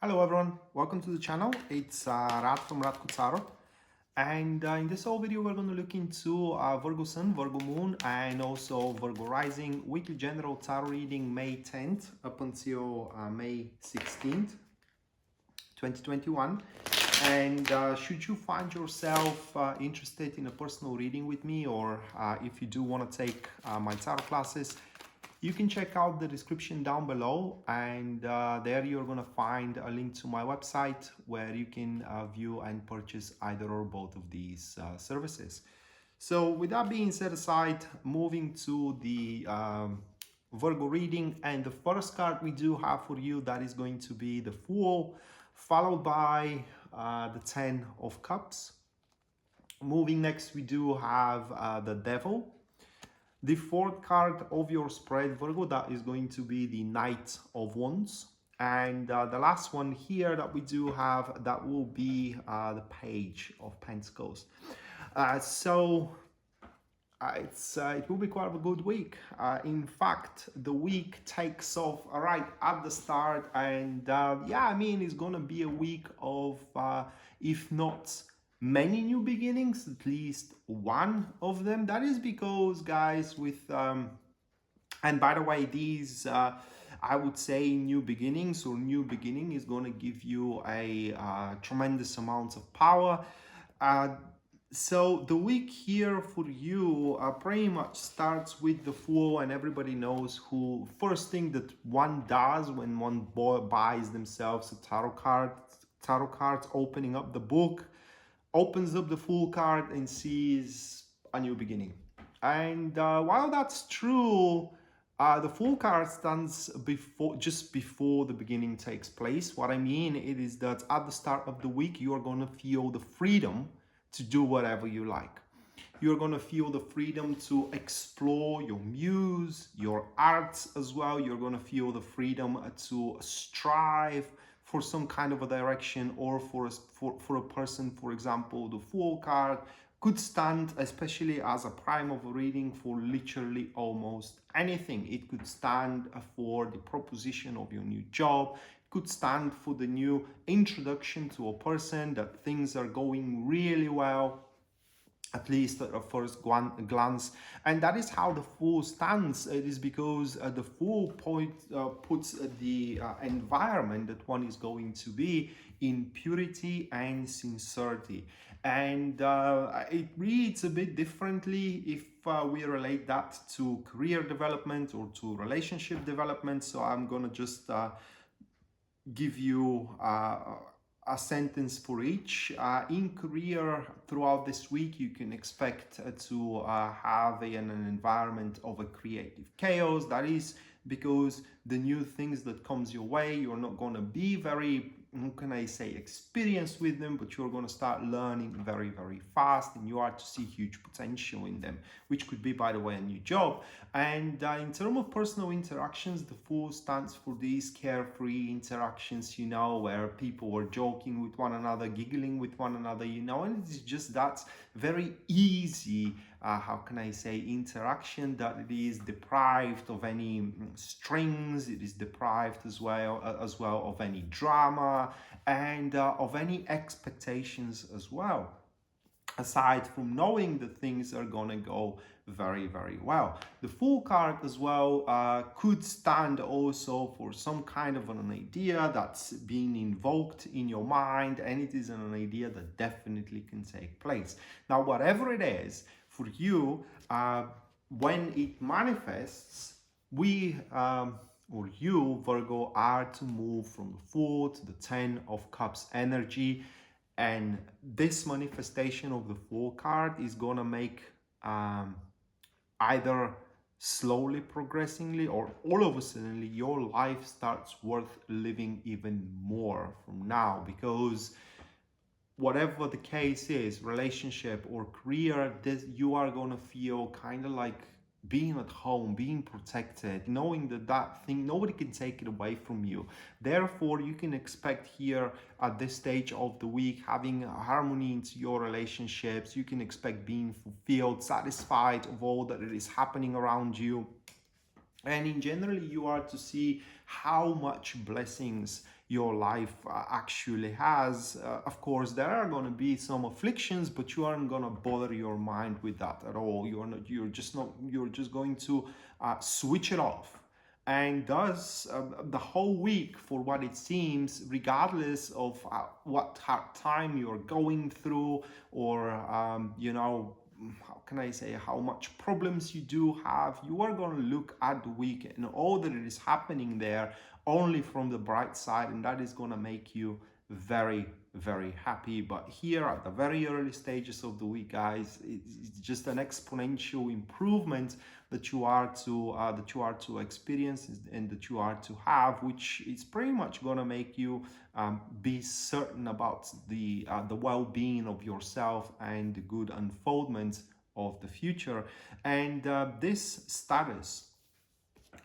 Hello everyone, welcome to the channel. It's Rad from Radko, and in this whole video we're going to look into Virgo Sun, Virgo Moon, and also Virgo Rising weekly general tarot reading May 10th up until May 16th, 2021. And should you find yourself interested in a personal reading with me, or if you do want to take my tarot classes, you can check out the description down below, and there you're going to find a link to my website where you can view and purchase either or both of these services. So with that being set aside, moving to the Virgo reading, and the first card we do have for you, that is going to be the Fool, followed by the 10 of Cups. Moving next, we do have the Devil. The fourth card of your spread, Virgo, that is going to be the Knight of Wands. And the last one here that we do have, that will be the Page of Pentacles. It will be quite a good week. In fact, the week takes off right at the start. And it's going to be a week of, if not many new beginnings, at least one of them. That is because, guys, and by the way, these I would say new beginnings, or new beginning, is going to give you a tremendous amount of power. So the week here for you pretty much starts with the Fool, and everybody knows who first thing that one does when one buys themselves a tarot cards, opening up the book, opens up the Fool card and sees a new beginning. And while that's true, the Fool card stands just before the beginning takes place. What I mean, it is that at the start of the week, you are going to feel the freedom to do whatever you like. You're going to feel the freedom to explore your muse, your arts as well. You're going to feel the freedom to strive for some kind of a direction, or for a person. For example, the Fool card could stand, especially as a prime of a reading, for literally almost anything. It could stand for the proposition of your new job. It could stand for the new introduction to a person, that things are going really well, at least at a first glance. And that is how the Fool stands. It is because the Fool puts the environment that one is going to be in purity and sincerity. And it reads a bit differently if we relate that to career development or to relationship development. So I'm gonna just give you a sentence for each. In career, throughout this week, you can expect to have an environment of a creative chaos. That is because the new things that comes your way, you're not going to be very, how can I say, experienced with them, but you're going to start learning very, very fast, and you are to see huge potential in them, which could be, by the way, a new job. And in terms of personal interactions, the Fool stands for these carefree interactions, where people are joking with one another, giggling with one another, and it's just that very easy, how can I say, interaction, that it is deprived of any strings. It is deprived as well of any drama, and of any expectations as well, aside from knowing that things are gonna go very, very well. The Fool card as well could stand also for some kind of an idea that's being invoked in your mind, and it is an idea that definitely can take place. Now, whatever it is for you, when it manifests, we or you, Virgo, are to move from the Fool to the 10 of Cups energy. And this manifestation of the Fool card is gonna make either slowly, progressively, or all of a sudden your life starts worth living even more from now. Because whatever the case is, relationship or career, you are gonna feel kind of like being at home, being protected, knowing that thing, nobody can take it away from you. Therefore, you can expect here at this stage of the week having harmony into your relationships. You can expect being fulfilled, satisfied of all that is happening around you. And in general, you are to see how much blessings your life actually has. Of course, there are going to be some afflictions, but you aren't going to bother your mind with that at all. You're just going to switch it off. And thus, the whole week, for what it seems, regardless of what hard time you're going through, or how can I say, how much problems you do have, you are going to look at the week and all that is happening there only from the bright side, and that is going to make you very, very happy. But here at the very early stages of the week, guys, it's just an exponential improvement that you are to experience and that you are to have, which is pretty much going to make you be certain about the well-being of yourself and the good unfoldment of the future. And this status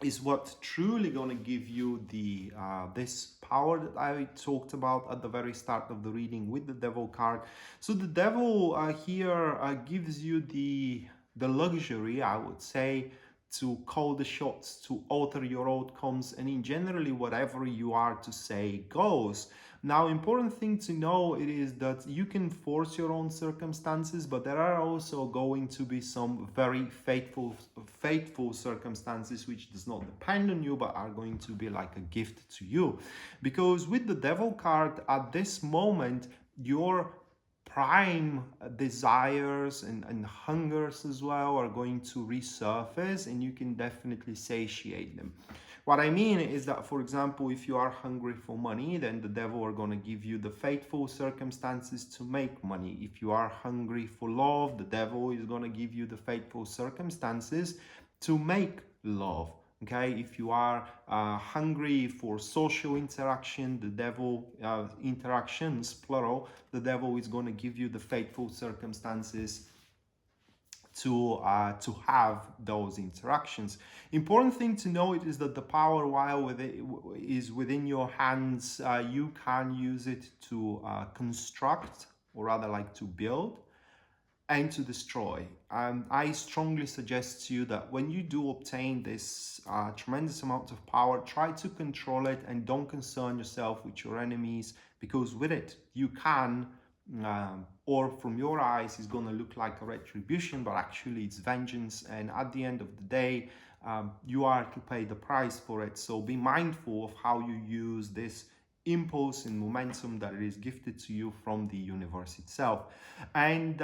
is what truly going to give you the this power that I talked about at the very start of the reading with the devil card. So the devil here gives you the luxury, I would say, to call the shots, to alter your outcomes, and in generally whatever you are to say goes. Now, important thing to know it is that you can force your own circumstances, but there are also going to be some very faithful circumstances which does not depend on you, but are going to be like a gift to you. Because with the devil card at this moment, your prime desires and hungers as well are going to resurface, and you can definitely satiate them. What I mean is that, for example, if you are hungry for money, then the devil are going to give you the faithful circumstances to make money. If you are hungry for love, the devil is going to give you the faithful circumstances to make love. Okay, if you are hungry for social interaction, the devil, interactions, plural, the devil is going to give you the faithful circumstances to have those interactions. Important thing to note is that the power, while is within your hands, you can use it to construct, or rather like to build, and to destroy. I strongly suggest to you that when you do obtain this tremendous amount of power, try to control it and don't concern yourself with your enemies, because with it you can, or from your eyes is going to look like a retribution, but actually it's vengeance, and at the end of the day you are to pay the price for it. So be mindful of how you use this impulse and momentum that it is gifted to you from the universe itself. And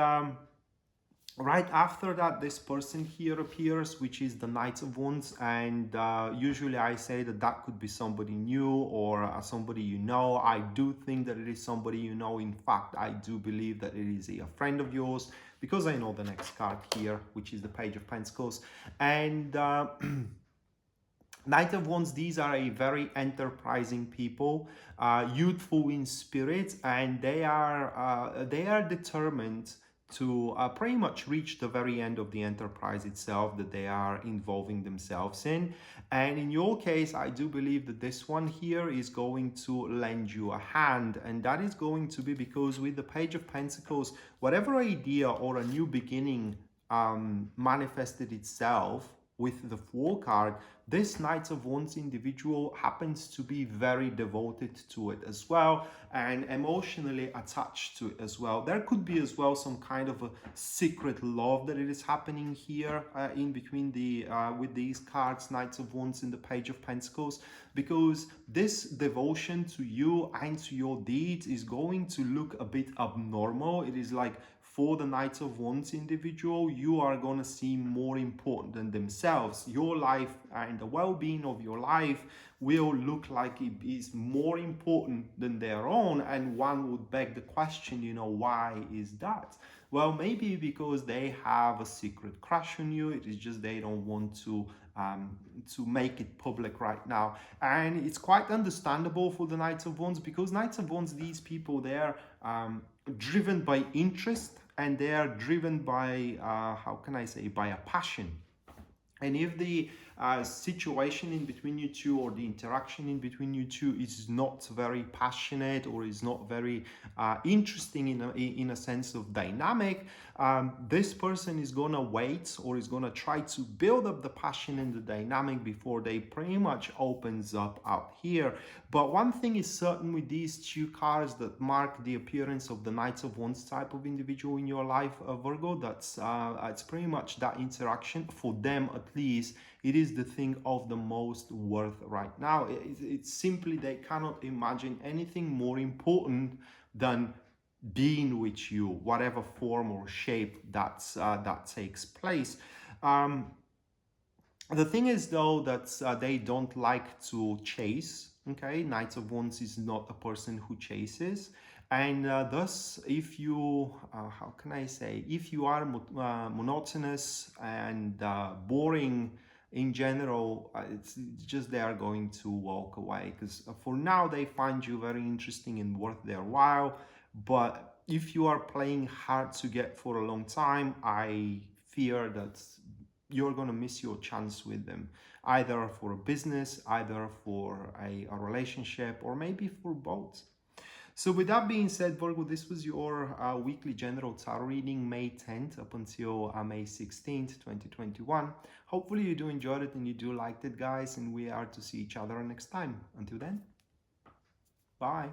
right after that, this person here appears, which is the Knight of Wands, and usually I say that that could be somebody new or somebody you know. I do think that it is somebody you know. In fact, I do believe that it is a friend of yours, because I know the next card here, which is the Page of Pentacles. And Knight of Wands, these are a very enterprising people, youthful in spirit, and they are determined to pretty much reach the very end of the enterprise itself that they are involving themselves in. And in your case, I do believe that this one here is going to lend you a hand, and that is going to be because with the Page of Pentacles, whatever idea or a new beginning manifested itself with the Fool card, this Knight of Wands individual happens to be very devoted to it as well, and emotionally attached to it as well. There could be as well some kind of a secret love that it is happening here in between the with these cards, Knights of Wands and the Page of Pentacles, because this devotion to you and to your deeds is going to look a bit abnormal. It is like, for the Knight of Wands individual, you are going to seem more important than themselves. Your life and the well-being of your life will look like it is more important than their own. And one would beg the question, why is that? Well, maybe because they have a secret crush on you. It is just they don't want to make it public right now. And it's quite understandable for the Knights of Wands, because Knights of Wands, these people, they're driven by interest, and they are driven by, how can I say, by a passion. And if the situation in between you two, or the interaction in between you two, is not very passionate, or is not very interesting in a sense of dynamic, this person is gonna wait, or is gonna try to build up the passion and the dynamic before they pretty much opens up out here. But one thing is certain with these two cards that mark the appearance of the Knight of Wands type of individual in your life, Virgo, that's it's pretty much that interaction for them, at least. It is the thing of the most worth right now. It's simply they cannot imagine anything more important than being with you, whatever form or shape that takes place. The thing is, though, that they don't like to chase. Okay, Knight of Wands is not a person who chases, and thus, if you, how can I say, if you are monotonous and boring in general, it's just they are going to walk away, because for now they find you very interesting and worth their while. But if you are playing hard to get for a long time, I fear that you're going to miss your chance with them, either for a business, either for a relationship, or maybe for both. So with that being said, Virgo, this was your weekly general tarot reading, May 10th up until May 16th, 2021. Hopefully you do enjoy it and you do like it, guys, and we are to see each other next time. Until then, bye.